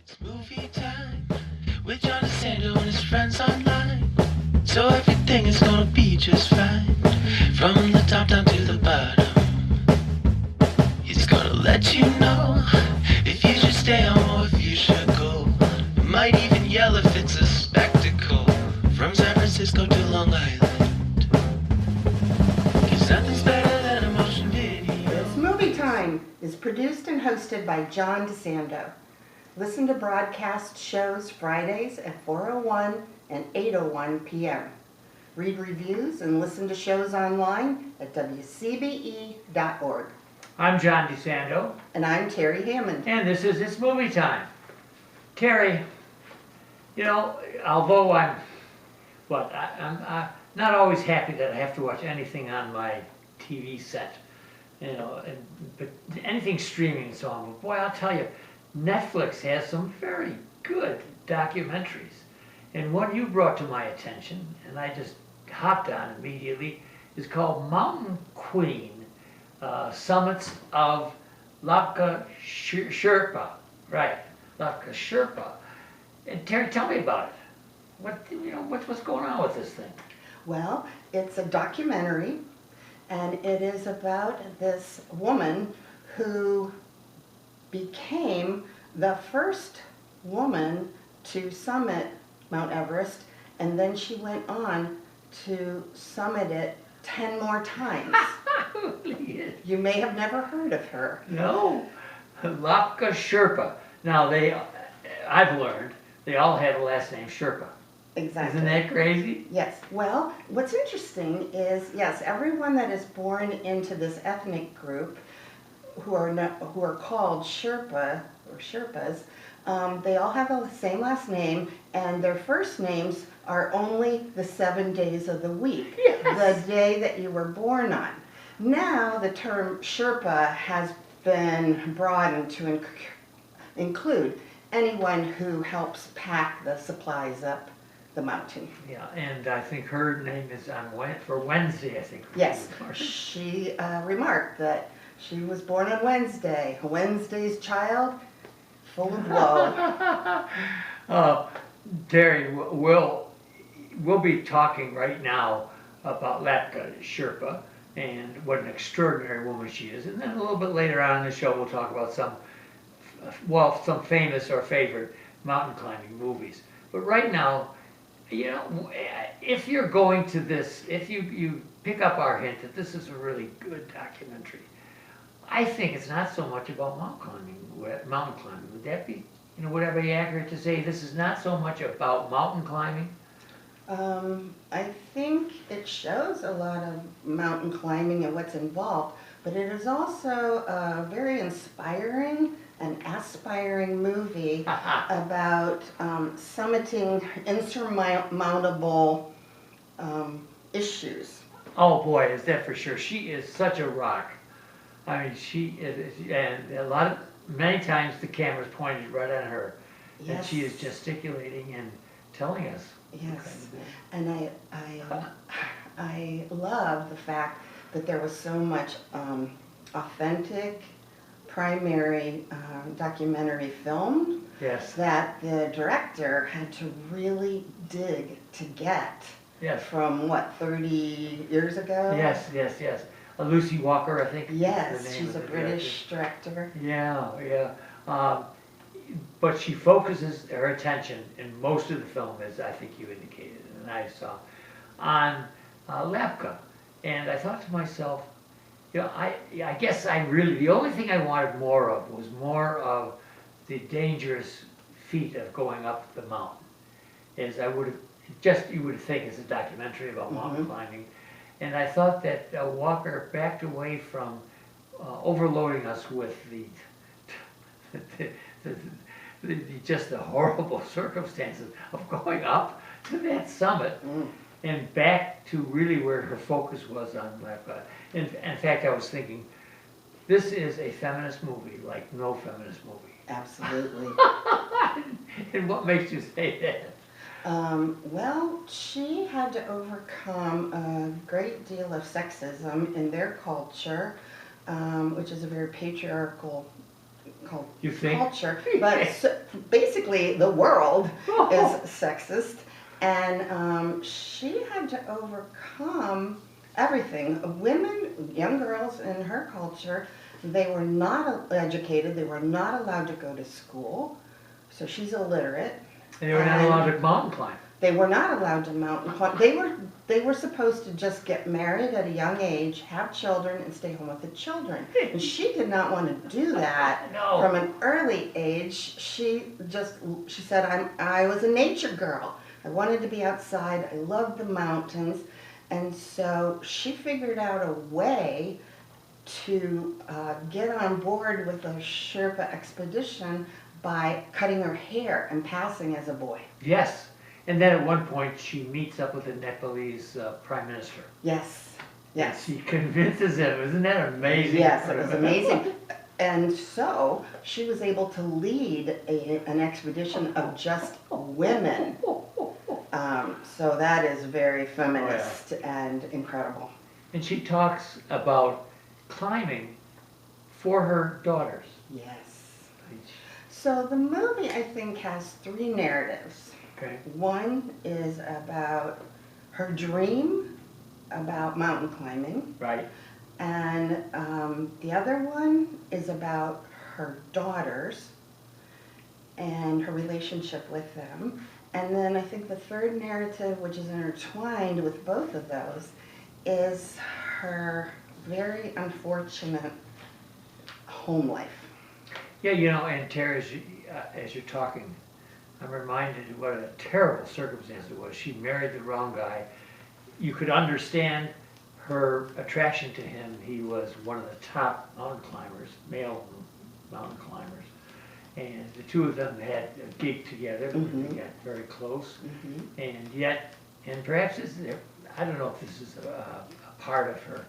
It's movie time with John DeSando and his friends online. So everything is gonna be just fine. From the top down to the bottom. He's gonna let you know if you should stay home or if you should go. Might even yell if it's a spectacle. From San Francisco to Long Island. 'Cause nothing's better than a motion video. It's Movie Time is produced and hosted by John DeSando. Listen to broadcast shows Fridays at 4:01 and 8:01 p.m. Read reviews and listen to shows online at WCBE.org. I'm John DeSando, And I'm Terry Hammond. and this is It's Movie Time. Terry, you know, although I'm not always happy that I have to watch anything on my TV set, you know, but anything streaming and so on. But boy, I'll tell you, Netflix has some very good documentaries. And one you brought to my attention, and I just hopped on immediately, is called Mountain Queen, Summits of Lapka Sherpa. Right, Lapka Sherpa. And Terry, tell me about it. What's going on with this thing? Well, it's a documentary, and it is about this woman who became the first woman to summit Mount Everest, and then she went on to summit it 10 more times. You may have never heard of her. No, Lapka Sherpa. Now I've learned they all have a last name Sherpa. Exactly. Isn't that crazy? Yes. Well, what's interesting is, yes, everyone that is born into this ethnic group, who are called Sherpa or Sherpas, they all have the same last name, and their first names are only the 7 days of the week, Yes. the day that you were born on. Now the term Sherpa has been broadened to include anyone who helps pack the supplies up the mountain. Yeah, and I think her name is for Wednesday, I think. Yes, she remarked that she was born on Wednesday, Wednesday's child, full of woe. Terry, we'll be talking right now about Lapka Sherpa and what an extraordinary woman she is. And then a little bit later on in the show, we'll talk about some famous or favorite mountain climbing movies. But right now, you know, if you're going to this, if you pick up our hint that this is a really good documentary, I think it's not so much about mountain climbing. Would that be, would that be accurate to say this is not so much about mountain climbing? I think it shows a lot of mountain climbing and what's involved, but it is also a very inspiring and aspiring movie about summiting insurmountable issues. Oh boy, is that for sure. She is such a rock. I mean, she is, and many times the camera's pointed right at her, Yes. and she is gesticulating and telling us. Yes, and I love the fact that there was so much authentic primary documentary filmed. Yes. That the director had to really dig to get. Yes. From 30 years ago? Yes. Lucy Walker, I think. Yes, is the name she's of a the British director. Yeah. But she focuses her attention in most of the film, as I think you indicated, and I saw, on Lapka. And I thought to myself, I guess the only thing I wanted more of was more of the dangerous feat of going up the mountain. As you would think it's a documentary about mountain climbing. And I thought that Walker backed away from overloading us with just the horrible circumstances of going up to that summit, and back to really where her focus was on Lapka. In fact, I was thinking, this is a feminist movie like no feminist movie. Absolutely. And what makes you say that? Well, she had to overcome a great deal of sexism in their culture, which is a very patriarchal You think? culture, but basically the world is sexist, and she had to overcome everything. Women, young girls in her culture, they were not educated, they were not allowed to go to school, so she's illiterate. And they were not allowed to mountain climb. They were not allowed to mountain climb. They were supposed to just get married at a young age, have children, and stay home with the children. And she did not want to do that. No. From an early age. She said, I was a nature girl. I wanted to be outside. I loved the mountains. And so she figured out a way to get on board with a Sherpa expedition by cutting her hair and passing as a boy. Yes. And then at one point she meets up with the Nepalese prime minister. Yes. Yes. And she convinces him. Isn't that amazing? Yes, it was amazing. And so she was able to lead an expedition of just women. So that is very feminist and incredible. And she talks about climbing for her daughters. Yes. So the movie, I think, has 3 narratives. Okay. One is about her dream about mountain climbing. Right. And the other one is about her daughters and her relationship with them. And then I think the third narrative, which is intertwined with both of those, is her very unfortunate home life. Yeah, you know, and Terry, as you're talking, I'm reminded of what a terrible circumstance it was. She married the wrong guy. You could understand her attraction to him. He was one of the top mountain climbers, male mountain climbers. And the two of them had a gig together. Mm-hmm. They got very close. Mm-hmm. And yet, and perhaps this is, I don't know if this is a part of her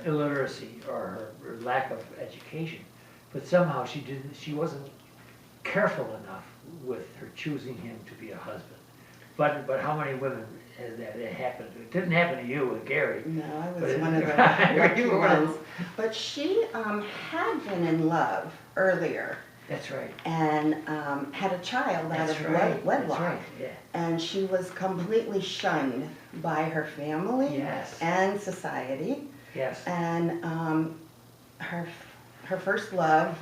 illiteracy or her lack of education, but somehow she wasn't careful enough with her choosing him to be a husband. But how many women has that happened to? It didn't happen to you with Gary. No, I was But one of the lucky ones. But she had been in love earlier. That's right. And had a child out That's of right. wedlock. That's right. Yeah. And she was completely shunned by her family Yes. and society. Yes. And her first love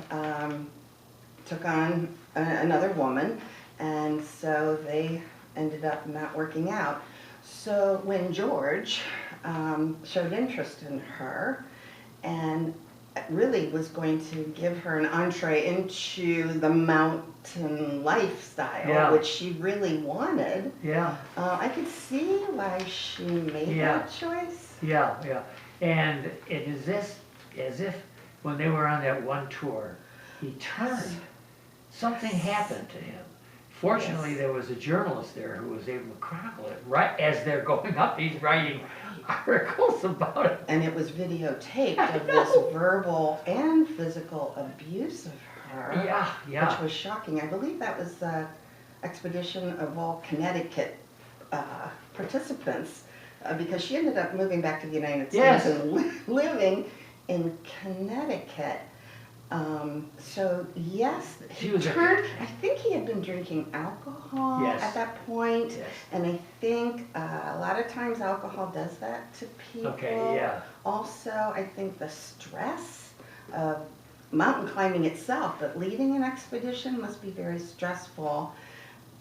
took on another woman, and so they ended up not working out. So when George showed interest in her and really was going to give her an entree into the mountain lifestyle, which she really wanted, I could see why she made that choice. Yeah, yeah. And it is this, as if when they were on that one tour, he turned. Something happened to him. Fortunately, there was a journalist there who was able to chronicle it. Right as they're going up, he's writing articles about it. And it was videotaped of this verbal and physical abuse of her. Yeah, yeah. Which was shocking. I believe that was the expedition of all Connecticut participants, because she ended up moving back to the United States and living in Connecticut. So yes, he turned. I think he had been drinking alcohol at that point, and I think a lot of times alcohol does that to people. Okay, yeah. Also, I think the stress of mountain climbing itself, but leading an expedition must be very stressful.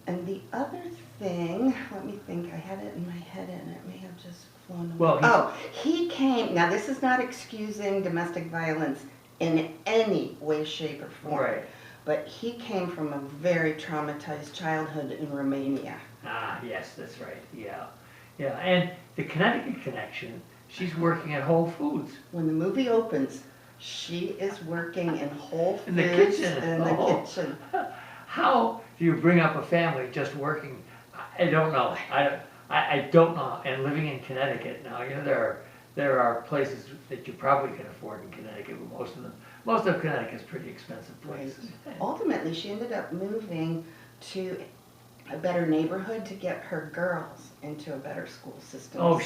And the other thing, let me think. I had it in my head, and it may have just flown away. Well, he came. Now, this is not excusing domestic violence in any way, shape, or form. Right. But he came from a very traumatized childhood in Romania. Ah, yes, that's right. Yeah, yeah. And the Connecticut connection. She's working at Whole Foods. When the movie opens, she is working in Whole Foods in the kitchen. In the kitchen. How do you bring up a family just working? I don't know. I don't know. And living in Connecticut now, you know, there are places that you probably can afford in Connecticut, but most of Connecticut's pretty expensive places. Right. Ultimately, she ended up moving to a better neighborhood to get her girls into a better school system. Oh,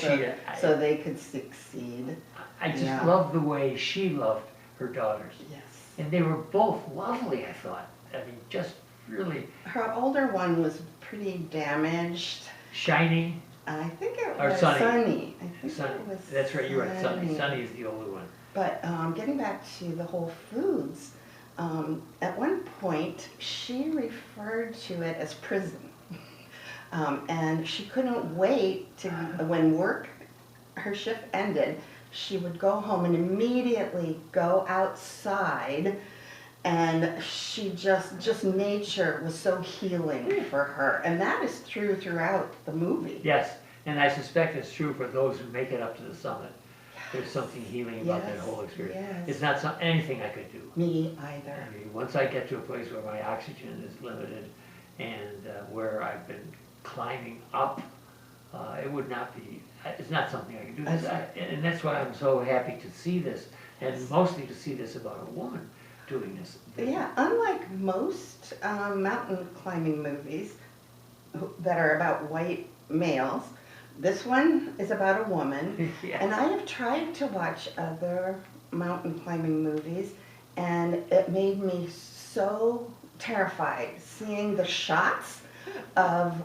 so they could succeed. I just love the way she loved her daughters. Yes. And they were both lovely, I thought. I mean, just really Her older one was pretty damaged. shiny. I think it Or was Sunny. Sunny. I think Sunny. it was That's right, you're right, Sunny. Sunny. Sunny is the older one. But getting back to the Whole Foods, at one point she referred to it as prison. And she couldn't wait to, when her shift ended, she would go home and immediately go outside, and she just nature was so healing for her. And that is true throughout the movie. Yes, and I suspect it's true for those who make it up to the summit. There's something healing about that Yes, whole experience. yes. It's not anything I could do. Me either. I mean, once I get to a place where my oxygen is limited and where I've been climbing up, it would not be, it's not something I can do. And that's why I'm so happy to see this, and mostly to see this about a woman doing this. Yeah, unlike most mountain climbing movies that are about white males, this one is about a woman. Yeah. And I have tried to watch other mountain climbing movies, and it made me so terrified seeing the shots of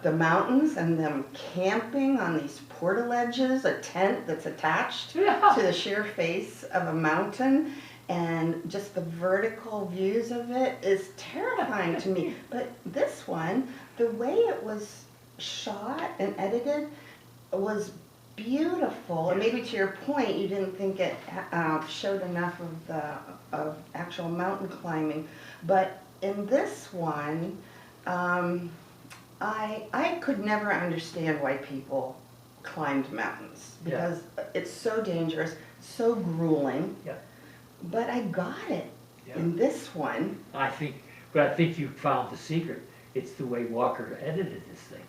the mountains and them camping on these portaledges, a tent that's attached Yeah. to the sheer face of a mountain, and just the vertical views of it is terrifying to me. But this one, the way it was shot and edited was beautiful. And maybe to your point, you didn't think it showed enough of actual mountain climbing. But in this one, I could never understand why people climbed mountains, because it's so dangerous, so grueling. Yeah. But I got it in this one. I think you found the secret. It's the way Walker edited this thing,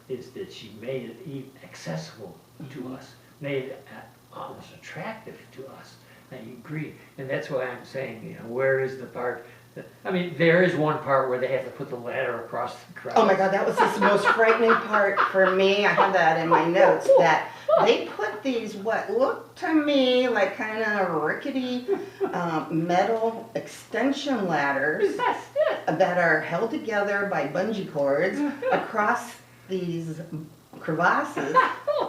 is that she made it accessible to us, made it almost attractive to us. And you agree, and that's why I'm saying, where is the part that, I mean, there is one part where they have to put the ladder across the crowd. Oh my God, that was the most frightening part for me. I had that in my notes, that they put these, what looked to me like kind of rickety metal extension ladders that are held together by bungee cords across these crevasses,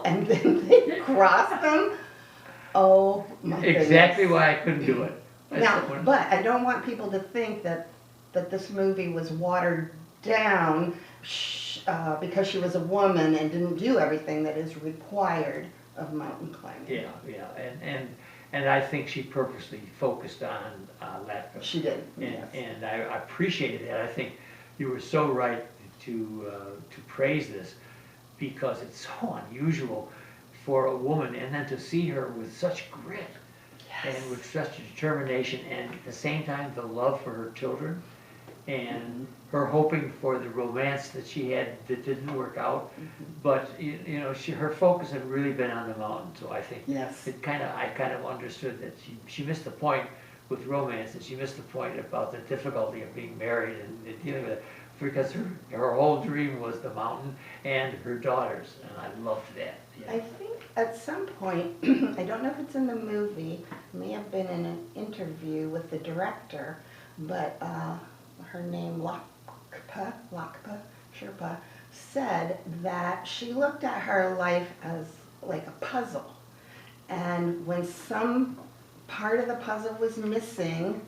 and then they cross them. Oh my goodness. Exactly why I couldn't do it. Now, but I don't want people to think that this movie was watered down because she was a woman and didn't do everything that is required of mountain climbing. Yeah, and I think she purposely focused on Latka. She did, And I appreciated that. I think you were so right to praise this, because it's so unusual for a woman, and then to see her with such grit and with such determination, and at the same time the love for her children, and her hoping for the romance that she had that didn't work out. But her focus had really been on the mountain. So I think I kind of understood that she missed the point with romance, and she missed the point about the difficulty of being married and dealing with it, because her whole dream was the mountain and her daughters, and I loved that. Yeah. I think at some point, I don't know if it's in the movie, it may have been in an interview with the director, but her name, Lakpa Sherpa, said that she looked at her life as like a puzzle. And when some part of the puzzle was missing,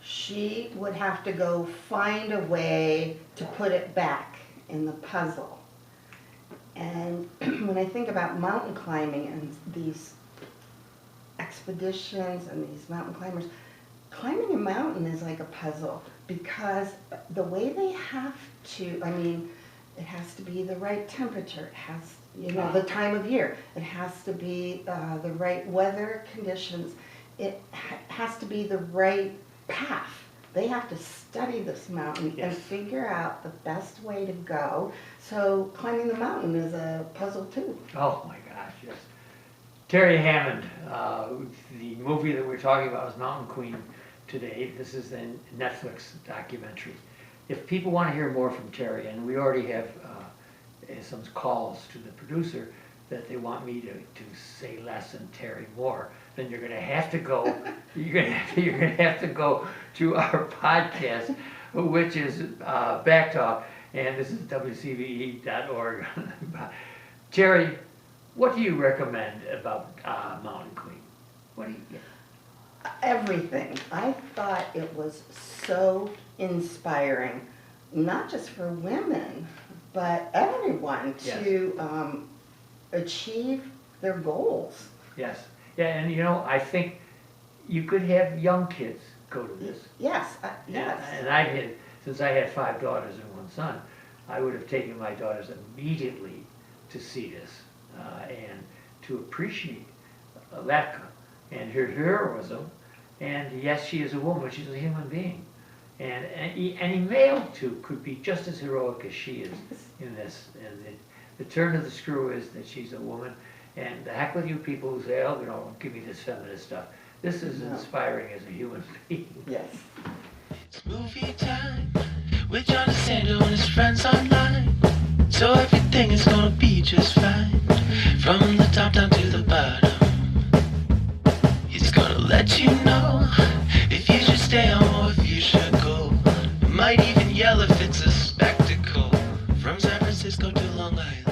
she would have to go find a way to put it back in the puzzle. And when I think about mountain climbing and these expeditions and these mountain climbers, climbing a mountain is like a puzzle, because the way they have to, I mean, it has to be the right temperature, it has, the time of year, it has to be the right weather conditions, it has to be the right path. They have to study this mountain and figure out the best way to go. So climbing the mountain is a puzzle too. Oh my gosh, yes. Terry Hammond, the movie that we're talking about is Mountain Queen today. This is the Netflix documentary. If people want to hear more from Terry, and we already have some calls to the producer, that they want me to say less and Terry more, then you're gonna have to go, you're gonna have to go to our podcast, which is Back Talk, and this is WCBE.org. Terry, what do you recommend about Mountain Queen? What do you? Everything. I thought it was so inspiring, not just for women, but everyone to achieve their goals. Yes. Yeah, and you know, I think you could have young kids go to this. Yes, yes. And I had, since I had 5 daughters and 1 son, I would have taken my daughters immediately to see this and to appreciate Latka and her heroism. And yes, she is a woman, she's a human being. And any male, too, could be just as heroic as she is in this. And the turn of the screw is that she's a woman. And the heck with you people who say, oh, you know, give me this feminist stuff. This is inspiring as a human being. Yes. It's movie time with John DeSando and his friends online. So everything is gonna be just fine. From the top down to the bottom. He's gonna let you know if you should stay home or if you should go. Might even yell if it's a spectacle. From San Francisco to Long Island.